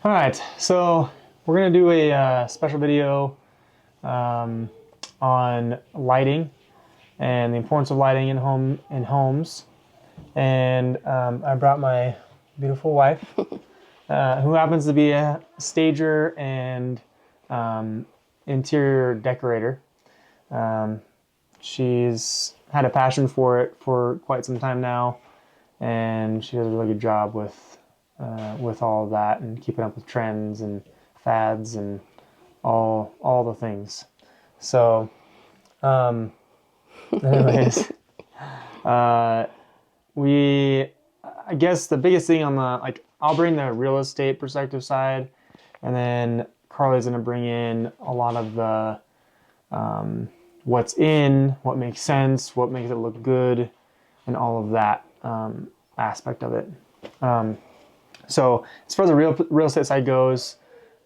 All right, so we're gonna do a special video um, on lighting and the importance of lighting in homes. And I brought my beautiful wife, who happens to be a stager and um, interior decorator. Um, she's had a passion for it for quite some time now, and she does a really good job with all of that and keeping up with trends and fads and all the things. So, um, anyways, uh, we I guess the biggest thing on the I'll bring the real estate perspective side, and then Carly's gonna bring in a lot of the what's in, what makes sense, what makes it look good, and all of that aspect of it. So as far as the real estate side goes,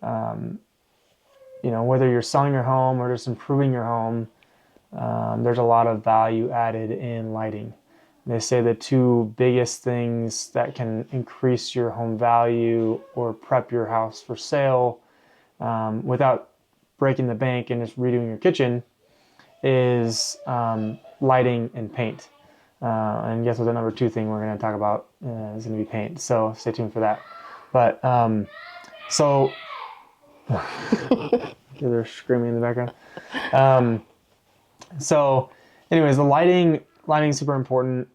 whether you're selling your home or just improving your home, there's a lot of value added in lighting. They say the two biggest things that can increase your home value or prep your house for sale without breaking the bank and just redoing your kitchen is lighting and paint. And guess what the number two thing we're going to talk about is going to be paint. So stay tuned for that. But so they're screaming in the background. So anyways, the lighting is super important.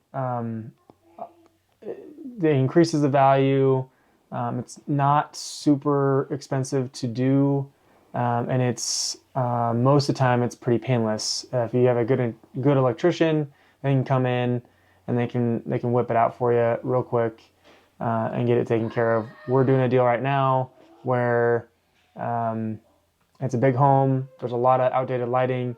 It increases the value. It's not super expensive to do. And it's most of the time it's pretty painless. If you have a good electrician, they can come in and they can whip it out for you real quick and get it taken care of. We're doing a deal right now where it's a big home. There's a lot of outdated lighting,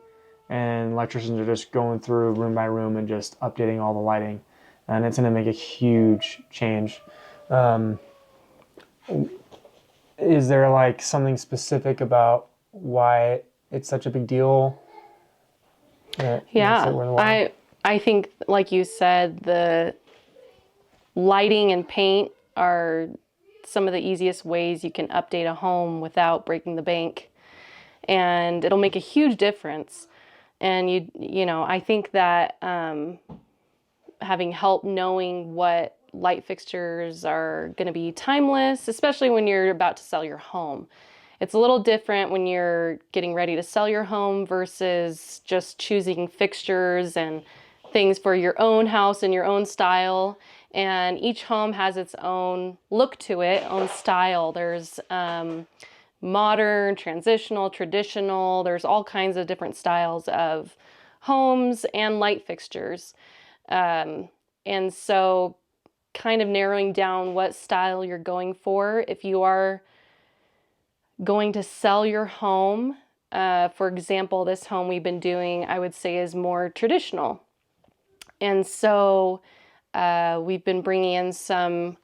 and electricians are just going through room by room and just updating all the lighting, and it's going to make a huge change. Is there like something specific about why it's such a big deal? Yeah, I think, like you said, the lighting and paint are some of the easiest ways you can update a home without breaking the bank, and it'll make a huge difference. And I think that having help knowing what light fixtures are going to be timeless, especially when you're about to sell your home. It's a little different when you're getting ready to sell your home versus just choosing fixtures and things for your own house and your own style. And each home has its own look to it, own style. There's modern, transitional, traditional. There's all kinds of different styles of homes and light fixtures. And so kind of narrowing down what style you're going for. If you are going to sell your home, for example, this home we've been doing, I would say is more traditional. And so we've been bringing in some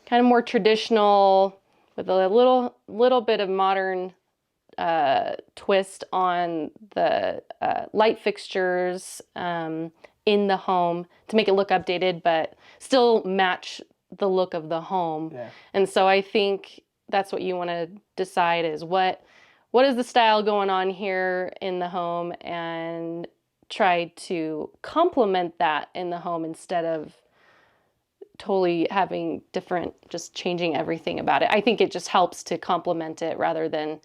kind of more traditional with a little bit of modern twist on the light fixtures in the home to make it look updated, but still match the look of the home. Yeah. And so I think that's what you want to decide is what is the style going on here in the home, and try to complement that in the home instead of totally having different, just changing everything about it. I think it just helps to complement it rather than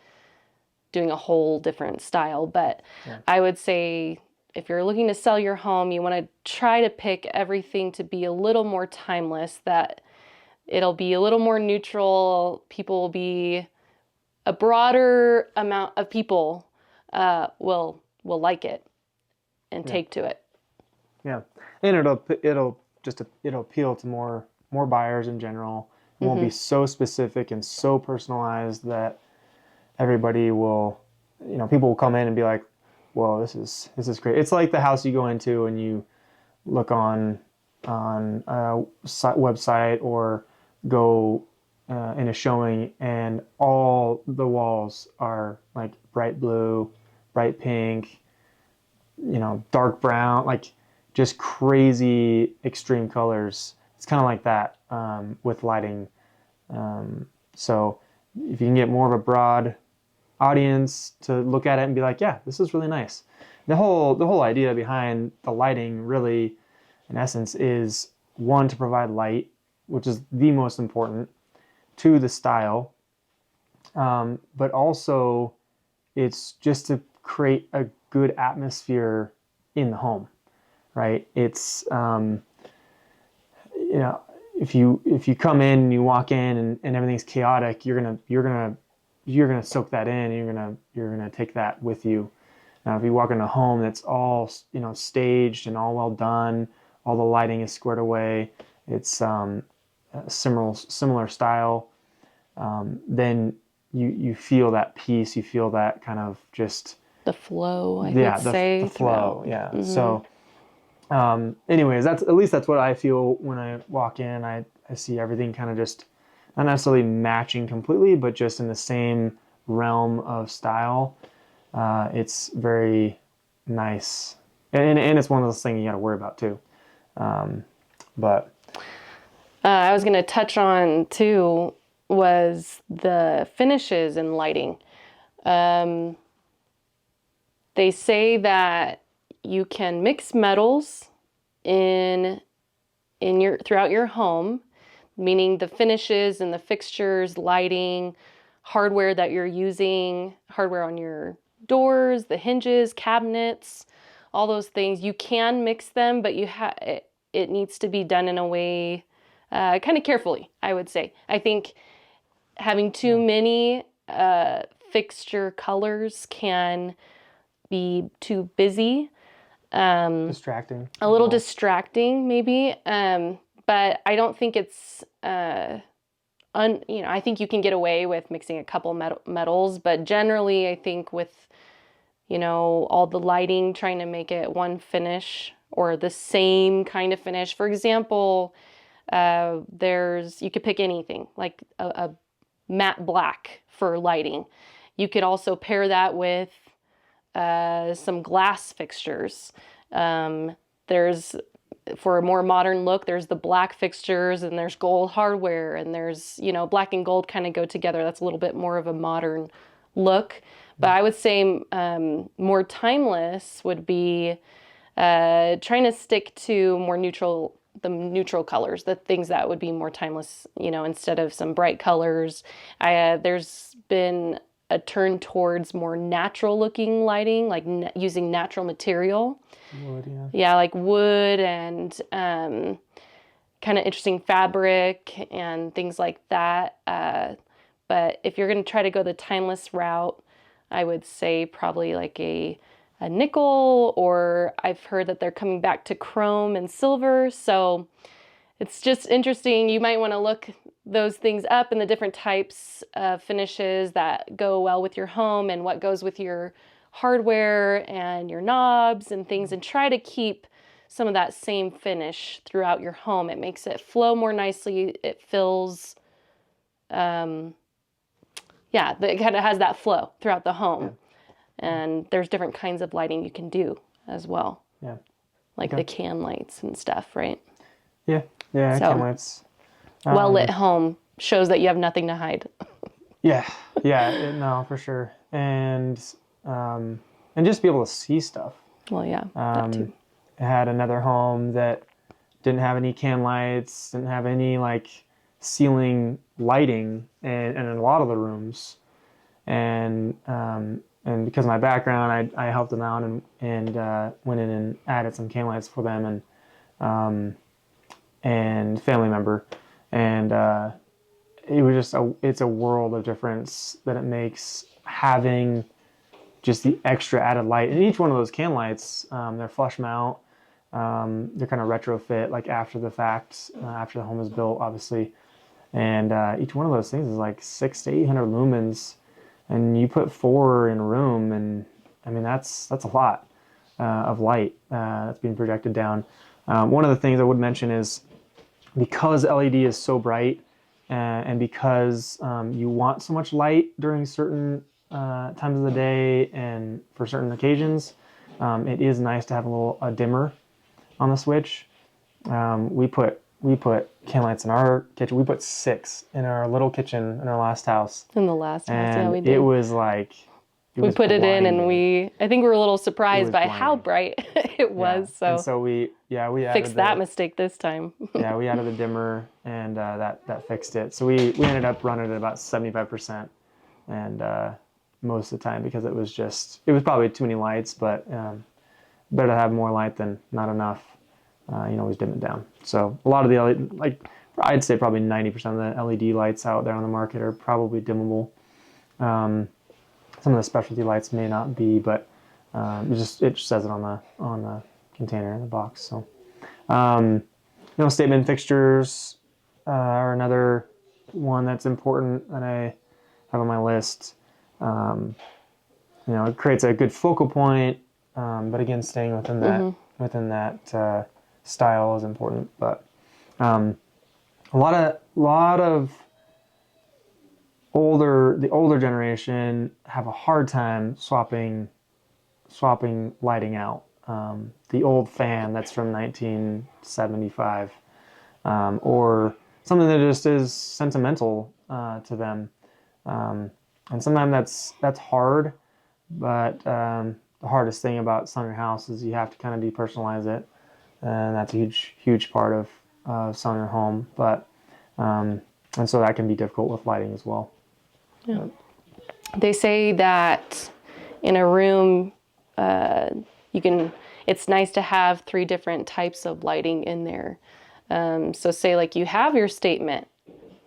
doing a whole different style. But yeah. I would say if you're looking to sell your home, you want to try to pick everything to be a little more timeless, that it'll be a little more neutral. People will be, a broader amount of people will like it and take to it. Yeah, and it'll appeal to more buyers in general. It won't be so specific and so personalized that everybody will, people will come in and be like, "Whoa, this is great." It's like the house you go into and you look on a website or go in a showing, and all the walls are like bright blue, bright pink, dark brown, like just crazy extreme colors. It's kind of like that with lighting. So if you can get more of a broad audience to look at it and be like, yeah, this is really nice. The whole idea behind the lighting really, in essence, is one, to provide light, which is the most important, two, the style, but also it's just to create a good atmosphere in the home, right? It's you know, if you come in and you walk in and everything's chaotic, you're gonna soak that in, and you're gonna take that with you. Now, if you walk in a home that's all staged and all well done, all the lighting is squared away, it's a similar style, then you feel that peace, you feel that kind of just The flow, I yeah, would say. the flow, throughout. yeah. So, anyways, that's what I feel when I walk in. I see everything kind of just not necessarily matching completely, but just in the same realm of style. It's very nice, and it's one of those things you got to worry about too. But I was going to touch on too was the finishes and lighting. They say that you can mix metals in your throughout your home, meaning the finishes and the fixtures, lighting, hardware that you're using, hardware on your doors, the hinges, cabinets, all those things. You can mix them, but it needs to be done in a way kind of carefully, I would say. I think having too many fixture colors can be too busy. distracting. A little distracting, maybe. But I don't think it's, I think you can get away with mixing a couple metals, but generally, I think with, all the lighting, trying to make it one finish or the same kind of finish. For example, you could pick anything, like a matte black for lighting. You could also pair that with some glass fixtures. There's, for a more modern look, there's the black fixtures and there's gold hardware, and there's, black and gold kind of go together. That's a little bit more of a modern look. But I would say more timeless would be trying to stick to the neutral colors, the things that would be more timeless, instead of some bright colors. There's been a turn towards more natural looking lighting, like using natural material. Wood, yeah. Yeah, like wood and kind of interesting fabric and things like that. But if you're going to try to go the timeless route, I would say probably like a nickel, or I've heard that they're coming back to chrome and silver. So it's just interesting. You might want to look those things up and the different types of finishes that go well with your home and what goes with your hardware and your knobs and things, and try to keep some of that same finish throughout your home. It makes it flow more nicely. It feels, it kind of has that flow throughout the home. Yeah. And there's different kinds of lighting you can do as well. Yeah. Like the can lights and stuff, right? Yeah. Yeah. So, can lights. Well lit home shows that you have nothing to hide. Yeah. Yeah. No, for sure. And just be able to see stuff. Well, yeah, that too. I had another home that didn't have any can lights, didn't have any like ceiling lighting, and in a lot of the rooms, and because of my background, I helped them out and went in and added some can lights for them, and family member, and it was just it's a world of difference that it makes having just the extra added light. And each one of those can lights, they're flush mount. They're kind of retrofit, like after the fact, after the home is built, obviously. And each one of those things is like 600 to 800 lumens, and you put 4 in a room, and I mean that's a lot of light that's being projected down. One of the things I would mention is because LED is so bright, and because you want so much light during certain times of the day and for certain occasions, it is nice to have a dimmer on the switch. We put we put can lights in our kitchen. We put 6 in our little kitchen in our last house. In the last house, yeah, And we did. it was like, We put it in and blinding. I think we were a little surprised was by how blinding. bright it was. And So so we fixed added that mistake this time. we added the dimmer, and that fixed it. So we ended up running at about 75%, and most of the time, because it was probably too many lights, but better to have more light than not enough. You know, always dim it down. So a lot of the LED, like I'd say probably 90% of the LED lights out there on the market are probably dimmable. Some of the specialty lights may not be, but it just says it on the container in the box. So, you know, statement fixtures are another one that's important that I have on my list. You know, it creates a good focal point, but again, staying within that style is important. But a lot of the older generation have a hard time swapping lighting out. The old fan that's from 1975, or something that just is sentimental to them, and sometimes that's hard. But the hardest thing about selling your house is you have to kind of depersonalize it, and that's a huge part of selling your home. But and so that can be difficult with lighting as well. Yeah. They say that in a room, it's nice to have 3 different types of lighting in there. So say like you have your statement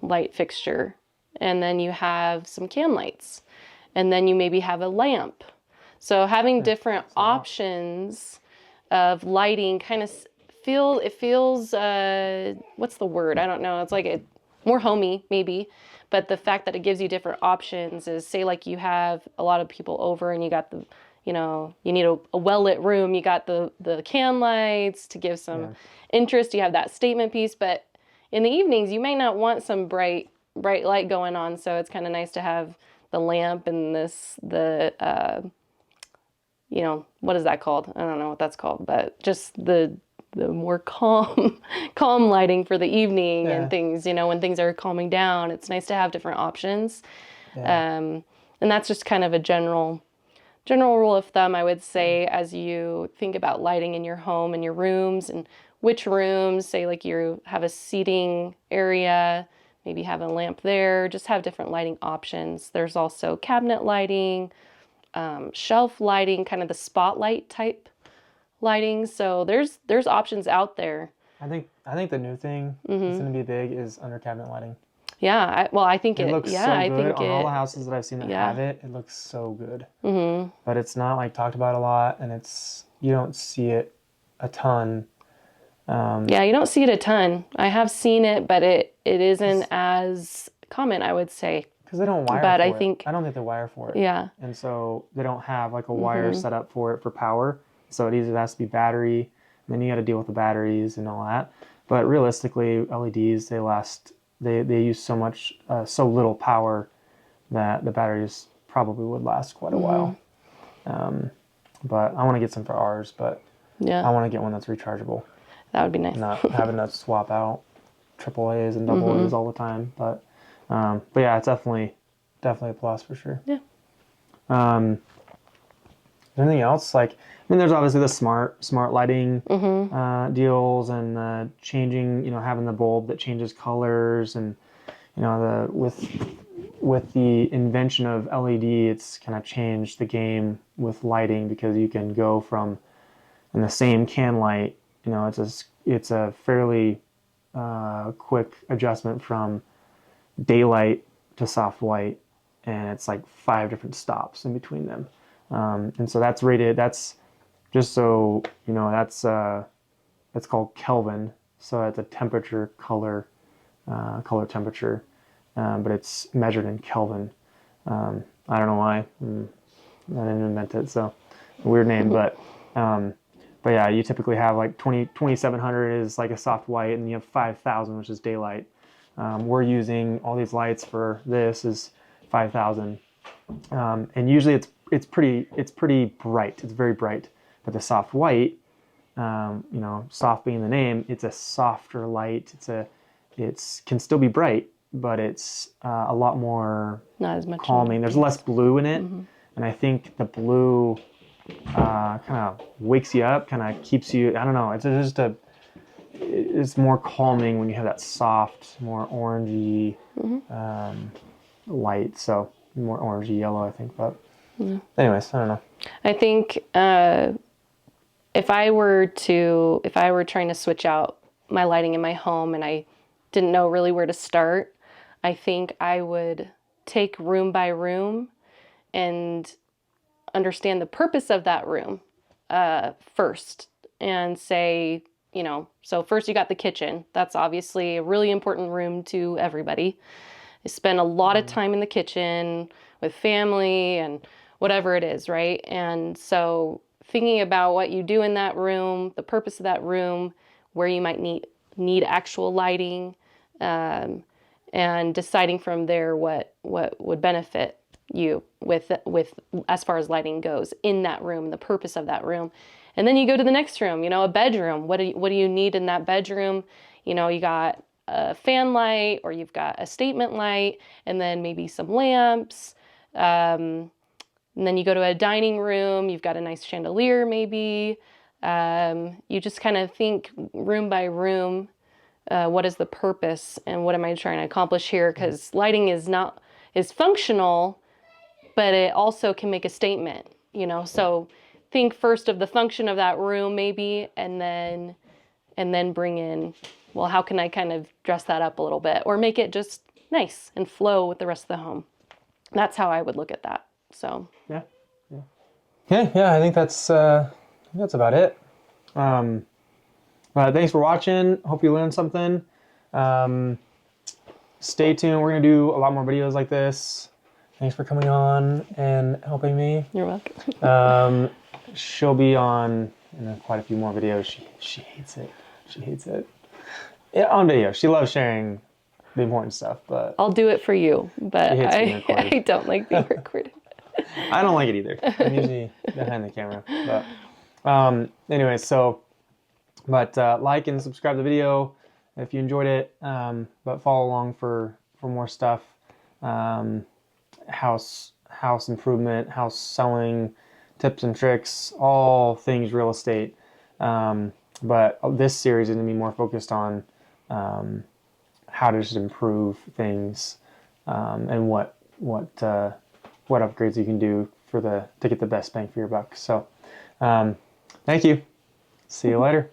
light fixture, and then you have some can lights, and then you maybe have a lamp. So having different options of lighting kind of feels, what's the word? I don't know. It's like more homey maybe. But the fact that it gives you different options is, say like you have a lot of people over and you got you need a well-lit room, you got the can lights to give some interest, you have that statement piece, but in the evenings you may not want some bright light going on, so it's kind of nice to have the lamp and what is that called? I don't know what that's called, but just the more calm lighting for the evening and things, when things are calming down, it's nice to have different options. And that's just kind of a general rule of thumb, I would say, as you think about lighting in your home and your rooms, and which rooms, say like you have a seating area, maybe have a lamp there, just have different lighting options. There's also cabinet lighting, shelf lighting, kind of the spotlight type lighting. So there's options out there. I think the new thing that's going to be big is under cabinet lighting. Yeah, I think it looks so good I think on all the houses that I've seen that have it. It looks so good. But it's not like talked about a lot, and you don't see it a ton. Yeah, you don't see it a ton. I have seen it, but it isn't as common, I would say. Because they don't wire but for I it. think I don't think they wire for it. Yeah. And so they don't have like a wire set up for it for power. So it either has to be battery, and then you got to deal with the batteries and all that. But realistically, LEDs, they use so little power that the batteries probably would last quite a while. But I want to get some for ours, but I want to get one that's rechargeable. That would be nice. Not having to swap out AAAs and AA's all the time. But yeah, it's definitely a plus for sure. Yeah. Anything else? There's obviously the smart lighting deals, and changing, having the bulb that changes colors, and with the invention of LED, it's kind of changed the game with lighting, because you can go from, in the same can light, it's a fairly quick adjustment from daylight to soft white, and it's like 5 different stops in between them. And so that's rated, that's just so, it's called Kelvin. So it's a temperature, color temperature, but it's measured in Kelvin. I don't know why. I didn't invent it, so a weird name, but yeah, you typically have like 2700 is like a soft white, and you have 5000, which is daylight. We're using all these lights for this is 5000, and usually it's pretty bright. It's very bright, but the soft white you know, soft being the name, it's a softer light. It's can still be bright, but it's a lot more Not as much calming. There's less blue in it, and I think the blue kind of wakes you up, kind of keeps you. I don't know. It's more calming when you have that soft, more orangey light. So more orangey yellow, I think. But anyways, I don't know. I think if I were trying to switch out my lighting in my home and I didn't know really where to start, I think I would take room by room and understand the purpose of that room first, and say, you know, so first you got the kitchen. That's obviously a really important room to everybody. I spend a lot of time in the kitchen with family and whatever it is, right? And so thinking about what you do in that room, the purpose of that room, where you might need actual lighting, and deciding from there what would benefit you with as far as lighting goes in that room, the purpose of that room. And then you go to the next room, you know, a bedroom. What do you need in that bedroom? You know, you got a fan light, or you've got a statement light, and then maybe some lamps. And then you go to a dining room, you've got a nice chandelier maybe. You just kind of think room by room, what is the purpose and what am I trying to accomplish here? Because lighting is functional, but it also can make a statement, you know? So think first of the function of that room maybe, and then bring in, well, how can I kind of dress that up a little bit or make it just nice and flow with the rest of the home? That's how I would look at that. So Yeah. I think that's about it. Thanks for watching. Hope you learned something. Stay tuned. We're gonna do a lot more videos like this. Thanks for coming on and helping me. you're welcome. She'll be on quite a few more videos. She hates it. She hates it. Yeah, on video. She loves sharing the important stuff, but I'll do it for you, but It hits being recorded. I don't like being recorded. I don't like it either. I'm usually behind the camera. But anyway, but like and subscribe to the video if you enjoyed it. But follow along for more stuff. House improvement, house selling, tips and tricks, all things real estate. But this series is going to be more focused on how to just improve things, and what upgrades you can do to get the best bang for your buck. So, thank you. See you later.